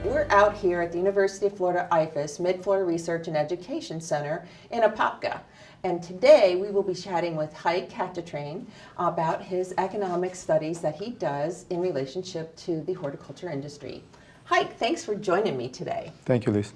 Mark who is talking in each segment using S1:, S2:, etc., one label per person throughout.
S1: We're out here at the University of Florida IFAS, Mid-Florida Research and Education Center in Apopka. And today we will be chatting with Heike Kattetrain about his economic studies that he does in relationship to the horticulture industry. Heike, thanks for joining me today.
S2: Thank you, Liz.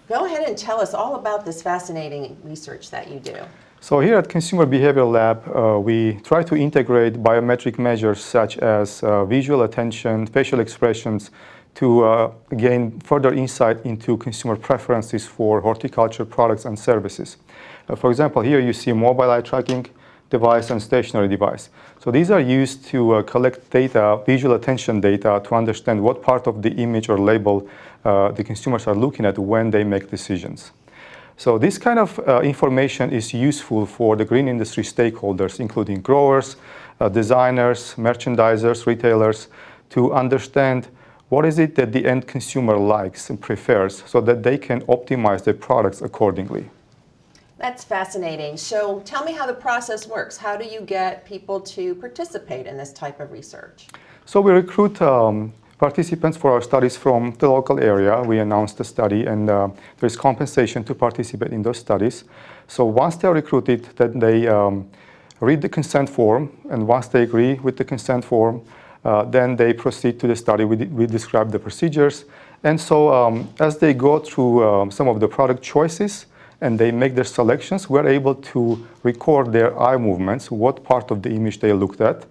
S1: Go ahead and tell us all about this fascinating research that you do.
S2: So here at Consumer Behavior Lab, we try to integrate biometric measures such as visual attention, facial expressions, to gain further insight into consumer preferences for horticulture products and services. For example, here you see a mobile eye tracking device and stationary device. So these are used to collect data, visual attention data, to understand what part of the image or label the consumers are looking at when they make decisions. So this kind of information is useful for the green industry stakeholders, including growers, designers, merchandisers, retailers, to understand what is it that the end consumer likes and prefers so that they can optimize their products accordingly.
S1: That's fascinating. So tell me how the process works. How do you get people to participate in this type of research?
S2: So we recruit participants for our studies from the local area. We announced the study, and there is compensation to participate in those studies. So once they are recruited, then they read the consent form, and once they agree with the consent form, then they proceed to the study. We describe the procedures, and so as they go through some of the product choices and they make their selections, we're able to record their eye movements, what part of the image they looked at.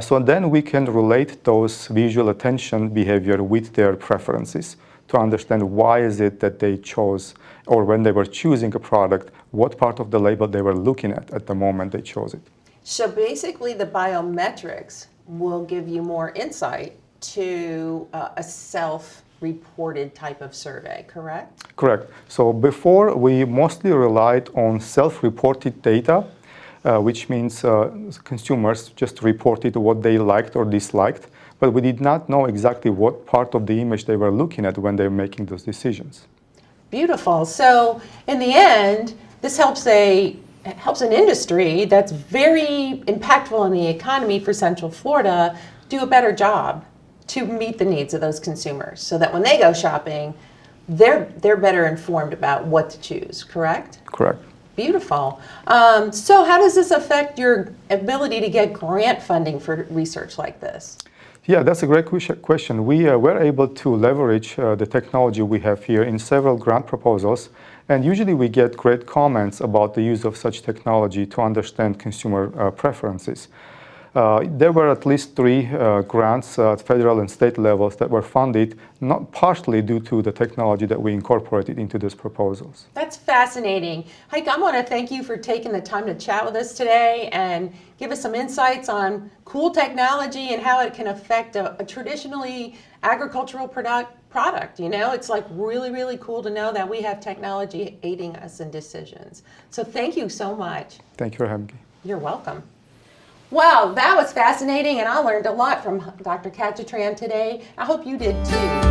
S2: So then we can relate those visual attention behavior with their preferences to understand why is it that they chose, or when they were choosing a product, what part of the label they were looking at the moment they chose it.
S1: So basically the biometrics will give you more insight to a self-reported type of survey, correct?
S2: Correct. So before, we mostly relied on self-reported data, which means consumers just reported what they liked or disliked, but we did not know exactly what part of the image they were looking at when they were making those decisions.
S1: Beautiful. So in the end, this helps an industry that's very impactful in the economy for Central Florida do a better job to meet the needs of those consumers so that when they go shopping, they're better informed about what to choose, correct?
S2: Correct.
S1: Beautiful. So how does this affect your ability to get grant funding for research like this?
S2: Yeah, that's a great question. We were able to leverage the technology we have here in several grant proposals, and usually we get great comments about the use of such technology to understand consumer preferences. There were at least 3 grants at federal and state levels that were funded, not partially due to the technology that we incorporated into these proposals.
S1: That's fascinating. Heike, I want to thank you for taking the time to chat with us today and give us some insights on cool technology and how it can affect a traditionally agricultural product. You know, it's like really, really cool to know that we have technology aiding us in decisions. So thank you so much.
S2: Thank you for having me.
S1: You're welcome. Wow, that was fascinating, and I learned a lot from Dr. Kattetrain today. I hope you did too.